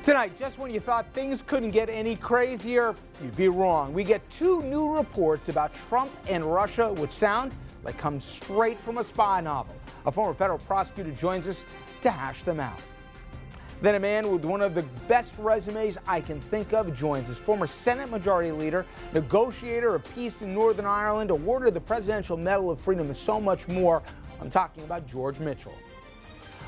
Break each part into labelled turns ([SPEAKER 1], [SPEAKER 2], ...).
[SPEAKER 1] Tonight, just when you thought things couldn't get any crazier, you'd be wrong. We get two new reports about Trump and Russia, which sound like come straight from a spy novel. A former federal prosecutor joins us to hash them out. Then a man with one of the best resumes I can think of joins us. Former Senate Majority Leader, negotiator of peace in Northern Ireland, awarded the Presidential Medal of Freedom, and so much more. I'm talking about George Mitchell.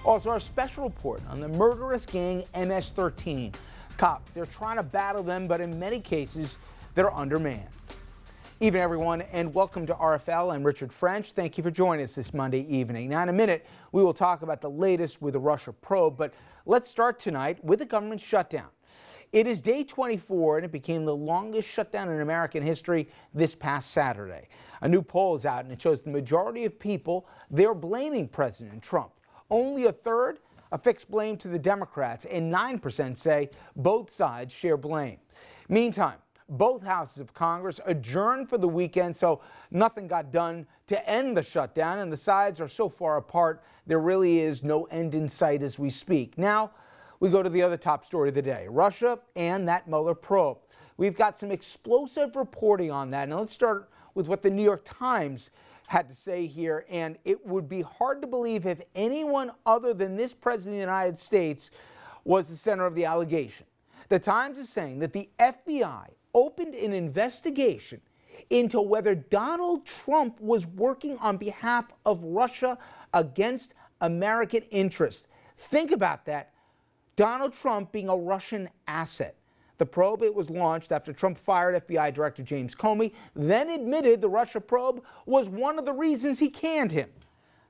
[SPEAKER 1] Also, our special report on the murderous gang MS-13. Cops, they're trying to battle them, but in many cases, they're undermanned. Evening, everyone, and welcome to RFL. I'm Richard French. Thank you for joining us this Monday evening. Now, in a minute, we will talk about the latest with the Russia probe, but let's start tonight with the government shutdown. It is day 24, and it became the longest shutdown in American history this past Saturday. A new poll is out, and it shows the majority of people, they're blaming President Trump. Only a third affix blame to the Democrats, and 9% say both sides share blame. Meantime, both houses of Congress adjourned for the weekend, so nothing got done to end the shutdown, and the sides are so far apart, there really is no end in sight as we speak. Now, we go to the other top story of the day, Russia and that Mueller probe. We've got some explosive reporting on that, and let's start with what the New York Times had to say here, and it would be hard to believe if anyone other than this president of the United States was the center of the allegation. The Times is saying that the FBI opened an investigation into whether Donald Trump was working on behalf of Russia against American interests. Think about that. Donald Trump being a Russian asset. The probe, it was launched after Trump fired FBI Director James Comey, then admitted the Russia probe was one of the reasons he canned him.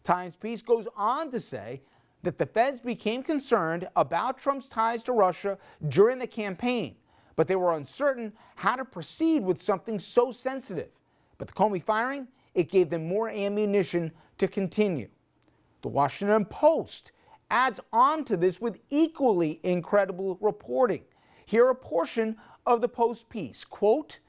[SPEAKER 1] Times piece goes on to say that the feds became concerned about Trump's ties to Russia during the campaign, but they were uncertain how to proceed with something so sensitive. But the Comey firing, it gave them more ammunition to continue. The Washington Post adds on to this with equally incredible reporting. Here a portion of the Post piece, quote,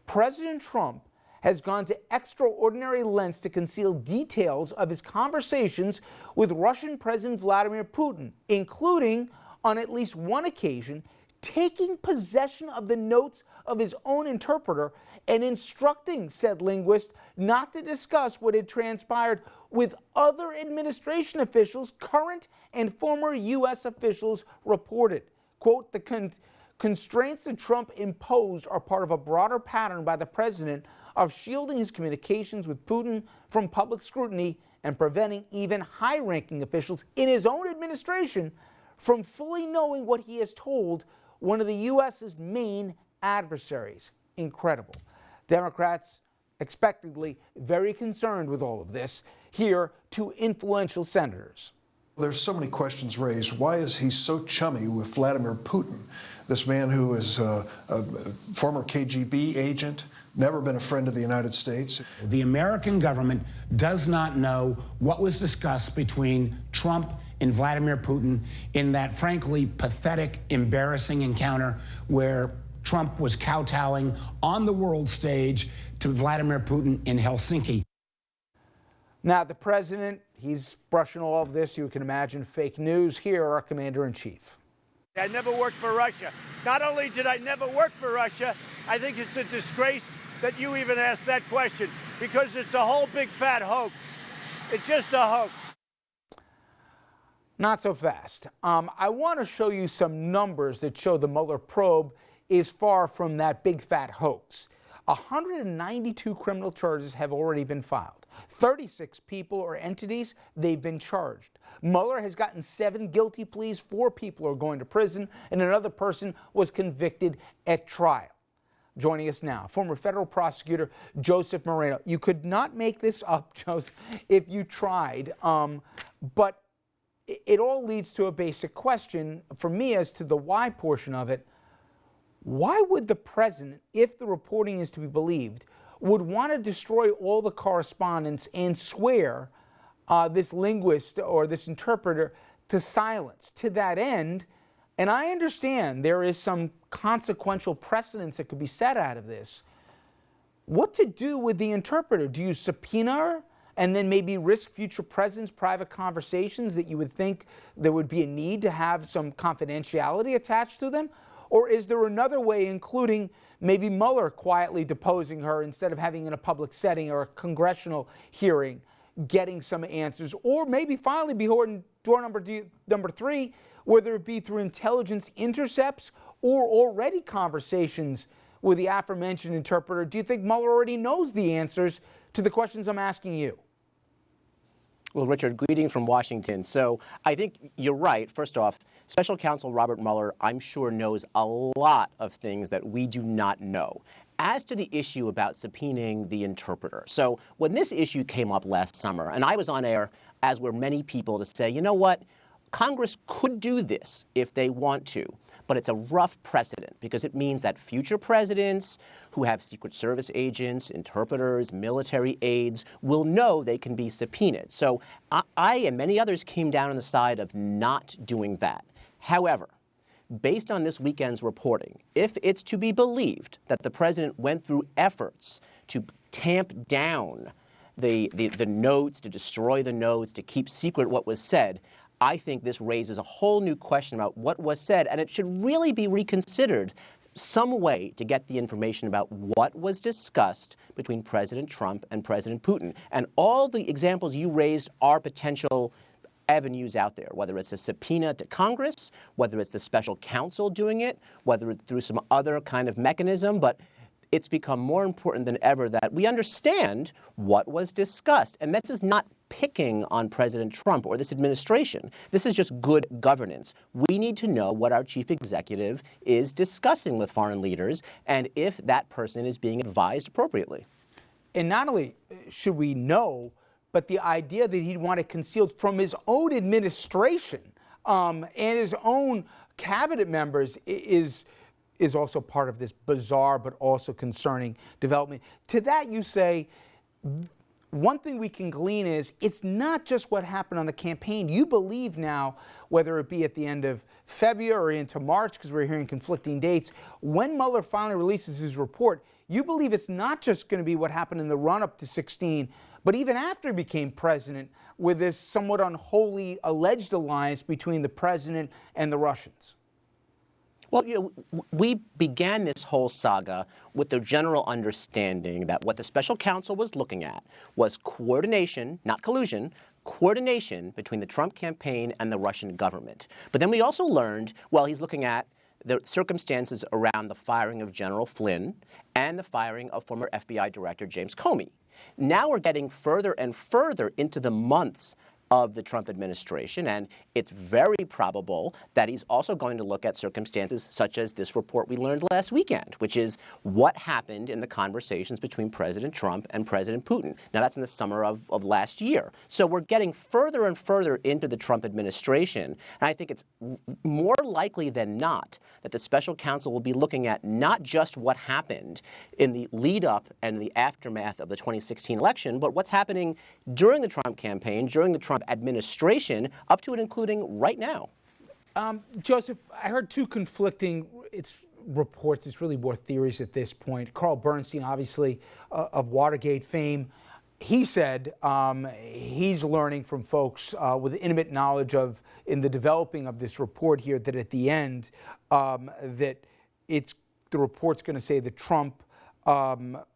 [SPEAKER 1] President Trump has gone to extraordinary lengths to conceal details of his conversations with Russian President Vladimir Putin, including, on at least one occasion, taking possession of the notes of his own interpreter and instructing said linguist not to discuss what had transpired with other administration officials, current and former U.S. officials reported. Quote, the constraints that Trump imposed are part of a broader pattern by the president of shielding his communications with Putin from public scrutiny and preventing even high-ranking officials in his own administration from fully knowing what he has told one of the U.S.'s main adversaries. Incredible. Democrats expectedly very concerned with all of this. Here, two influential senators.
[SPEAKER 2] There's so many questions raised. Why is he so chummy with Vladimir Putin, this man who is a former KGB agent, never been a friend of the United States?
[SPEAKER 3] The American government does not know what was discussed between Trump and Vladimir Putin in that frankly pathetic, embarrassing encounter where Trump was kowtowing on the world stage to Vladimir Putin in Helsinki.
[SPEAKER 1] Now, the president, he's brushing all of this. You can imagine fake news. Here, our commander-in-chief.
[SPEAKER 4] I never worked for Russia. Not only did I never work for Russia, I think it's a disgrace that you even asked that question, because it's a whole big fat hoax. It's just a hoax.
[SPEAKER 1] Not so fast. I want to show you some numbers that show the Mueller probe is far from that big fat hoax. 192 criminal charges have already been filed. 36 people or entities, they've been charged. Mueller has gotten 7 guilty pleas, 4 people are going to prison, and another person was convicted at trial. Joining us now, former federal prosecutor Joseph Moreno. You could not make this up, Joseph, if you tried, but it all leads to a basic question for me as to the why portion of it. Why would the president, if the reporting is to be believed, would want to destroy all the correspondence and swear this linguist or this interpreter to silence to that end? And I understand there is some consequential precedence that could be set out of this. What to do with the interpreter? Do you subpoena her and then maybe risk future presidents' private conversations that you would think there would be a need to have some confidentiality attached to them? Or is there another way, including maybe Mueller quietly deposing her instead of having in a public setting or a congressional hearing, getting some answers? Or maybe finally, door number three, whether it be through intelligence intercepts or already conversations with the aforementioned interpreter. Do you think Mueller already knows the answers to the questions I'm asking you?
[SPEAKER 5] Well, Richard, greeting from Washington. So I think you're right. First off, Special Counsel Robert Mueller, I'm sure, knows a lot of things that we do not know. As to the issue about subpoenaing the interpreter, so when this issue came up last summer, and I was on air, as were many people, to say, you know what, Congress could do this if they want to, but it's a rough precedent because it means that future presidents who have Secret Service agents, interpreters, military aides will know they can be subpoenaed. So I and many others came down on the side of not doing that. However, based on this weekend's reporting, if it's to be believed that the president went through efforts to tamp down the notes, to destroy the notes, to keep secret what was said, I think this raises a whole new question about what was said, and it should really be reconsidered, some way to get the information about what was discussed between President Trump and President Putin. And all the examples you raised are potential avenues out there, whether it's a subpoena to Congress, whether it's the special counsel doing it, whether it's through some other kind of mechanism. But it's become more important than ever that we understand what was discussed. And this is not picking on President Trump or this administration. This is just good governance. We need to know what our chief executive is discussing with foreign leaders and if that person is being advised appropriately.
[SPEAKER 1] And not only should we know, but the idea that he'd want it concealed from his own administration and his own cabinet members is also part of this bizarre but also concerning development. To that you say, one thing we can glean is it's not just what happened on the campaign. You believe now, whether it be at the end of February or into March, because we're hearing conflicting dates, when Mueller finally releases his report, you believe it's not just going to be what happened in the run-up to 16, but even after he became president, with this somewhat unholy alleged alliance between the president and the Russians.
[SPEAKER 5] Well, we began this whole saga with the general understanding that what the special counsel was looking at was coordination, not collusion, coordination between the Trump campaign and the Russian government. But then we also learned, well, he's looking at the circumstances around the firing of General Flynn and the firing of former FBI Director James Comey. Now we're getting further and further into the months of the Trump administration, and it's very probable that he's also going to look at circumstances such as this report we learned last weekend, which is what happened in the conversations between President Trump and President Putin. Now, that's in the summer of last year. So we're getting further and further into the Trump administration, and I think it's more likely than not that the special counsel will be looking at not just what happened in the lead-up and the aftermath of the 2016 election, but what's happening during the Trump campaign, during the Trump administration, up to and including right now.
[SPEAKER 1] Joseph, I heard two conflicting reports. It's really more theories at this point. Carl Bernstein, obviously, of Watergate fame, he said he's learning from folks with intimate knowledge of, in the developing of this report here, that at the end, that the report's going to say that Trump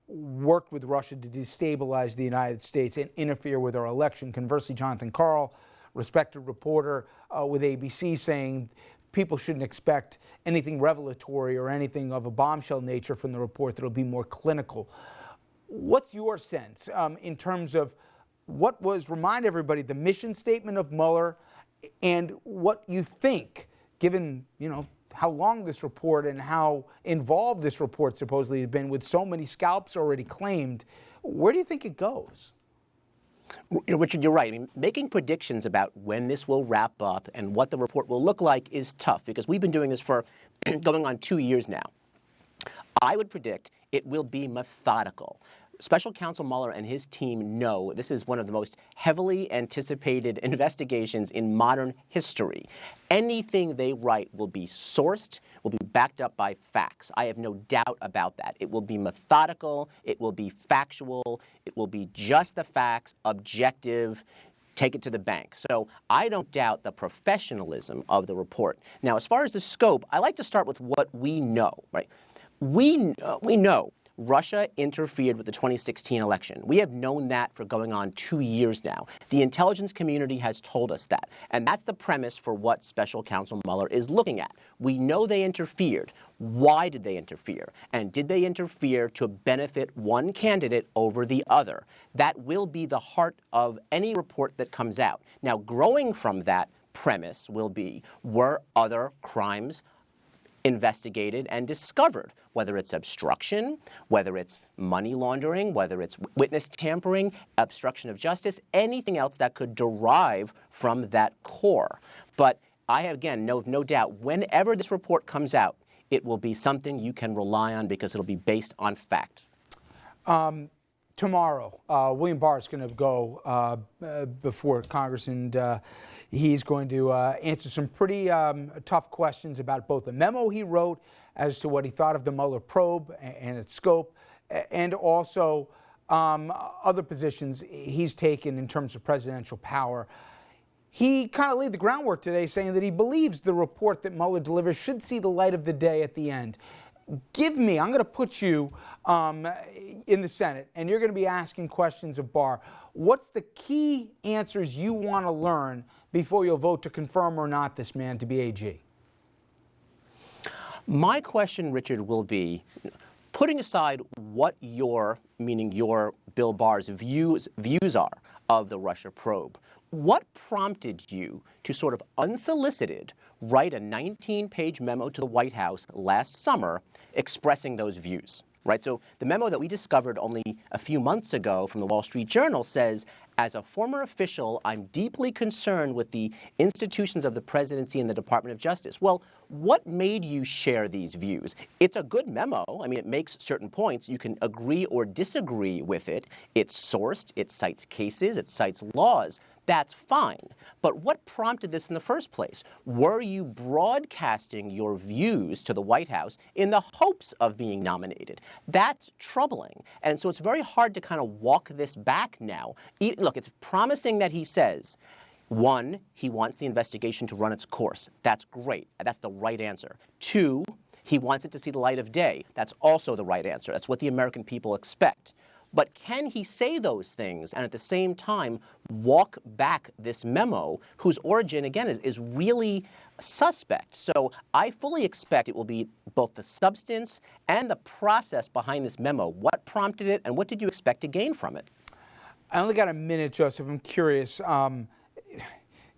[SPEAKER 1] worked with Russia to destabilize the United States and interfere with our election. Conversely, Jonathan Karl, respected reporter with ABC, saying people shouldn't expect anything revelatory or anything of a bombshell nature from the report, that'll be more clinical. What's your sense in terms of what was, remind everybody, the mission statement of Mueller, and what you think, given, how long this report and how involved this report supposedly has been with so many scalps already claimed, where do you think it goes?
[SPEAKER 5] Richard, you're right. I mean, making predictions about when this will wrap up and what the report will look like is tough because we've been doing this for going on 2 years now. I would predict it will be methodical. Special Counsel Mueller and his team know this is one of the most heavily anticipated investigations in modern history. Anything they write will be sourced, will be backed up by facts. I have no doubt about that. It will be methodical, it will be factual, it will be just the facts, objective, take it to the bank. So I don't doubt the professionalism of the report. Now, as far as the scope, I like to start with what we know, right? We know Russia interfered with the 2016 election. We have known that for going on 2 years now. The intelligence community has told us that. And that's the premise for what Special Counsel Mueller is looking at. We know they interfered. Why did they interfere? And did they interfere to benefit one candidate over the other? That will be the heart of any report that comes out. Now, growing from that premise will be, were other crimes investigated and discovered, whether it's obstruction, whether it's money laundering, whether it's witness tampering, obstruction of justice, anything else that could derive from that core. But I have, again, no doubt, whenever this report comes out, it will be something you can rely on because it'll be based on fact.
[SPEAKER 1] Tomorrow, William Barr is going to go before Congress, and he's going to answer some pretty tough questions about both the memo he wrote as to what he thought of the Mueller probe and its scope, and also other positions he's taken in terms of presidential power. He kind of laid the groundwork today saying that he believes the report that Mueller delivers should see the light of the day at the end. I'm going to put you in the Senate, and you're going to be asking questions of Barr. What's the key answers you want to learn before you'll vote to confirm or not this man to be AG?
[SPEAKER 5] My question, Richard, will be, putting aside what meaning your Bill Barr's views are of the Russia probe, what prompted you to sort of unsolicited write a 19-page memo to the White House last summer expressing those views? Right? So the memo that we discovered only a few months ago from the Wall Street Journal says, as a former official, I'm deeply concerned with the institutions of the presidency and the Department of Justice. Well, what made you share these views? It's a good memo. I mean, it makes certain points. You can agree or disagree with it. It's sourced. It cites cases. It cites laws. That's fine. But what prompted this in the first place? Were you broadcasting your views to the White House in the hopes of being nominated? That's troubling. And so it's very hard to kind of walk this back now. Look, it's promising that he says, one, he wants the investigation to run its course. That's great. That's the right answer. Two, he wants it to see the light of day. That's also the right answer. That's what the American people expect. But can he say those things and at the same time walk back this memo, whose origin, again, is really suspect? So I fully expect it will be both the substance and the process behind this memo. What prompted it, and what did you expect to gain from it?
[SPEAKER 1] I only got a minute, Joseph. I'm curious.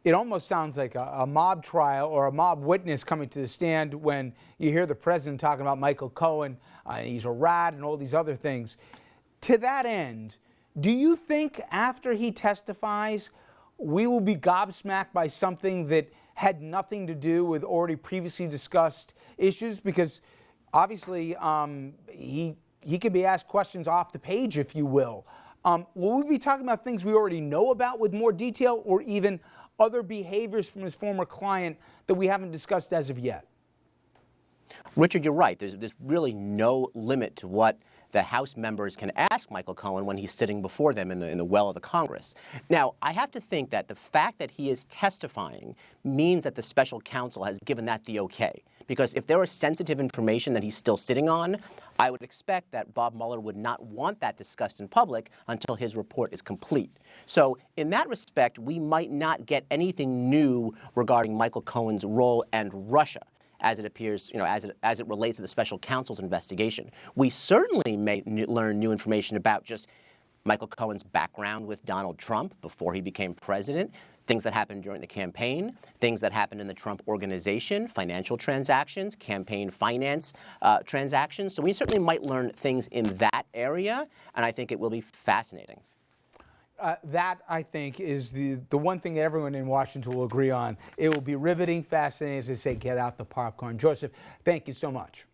[SPEAKER 1] It almost sounds like a mob trial or a mob witness coming to the stand when you hear the president talking about Michael Cohen, he's a rat, and all these other things. To that end, do you think after he testifies, we will be gobsmacked by something that had nothing to do with already previously discussed issues? Because obviously he could be asked questions off the page, if you will. Will we be talking about things we already know about with more detail, or even other behaviors from his former client that we haven't discussed as of yet?
[SPEAKER 5] Richard, you're right. There's really no limit to what the House members can ask Michael Cohen when he's sitting before them in the well of the Congress. Now, I have to think that the fact that he is testifying means that the special counsel has given that the okay. Because if there is sensitive information that he's still sitting on, I would expect that Bob Mueller would not want that discussed in public until his report is complete. So in that respect, we might not get anything new regarding Michael Cohen's role and Russia, as it appears, as it relates to the special counsel's investigation. We certainly may learn new information about just Michael Cohen's background with Donald Trump before he became president, things that happened during the campaign, things that happened in the Trump organization, financial transactions, campaign finance transactions. So we certainly might learn things in that area, and I think it will be fascinating.
[SPEAKER 1] That, I think, is the one thing that everyone in Washington will agree on. It will be riveting, fascinating, as they say, get out the popcorn. Joseph, thank you so much.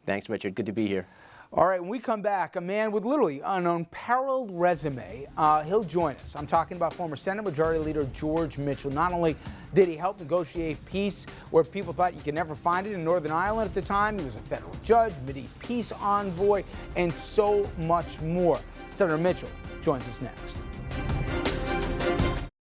[SPEAKER 5] Thanks, Richard. Good to be here.
[SPEAKER 1] All right, when we come back, a man with literally an unparalleled resume, he'll join us. I'm talking about former Senate Majority Leader George Mitchell. Not only did he help negotiate peace where people thought you could never find it in Northern Ireland at the time, he was a federal judge, Mideast peace envoy, and so much more. Senator Mitchell joins us next.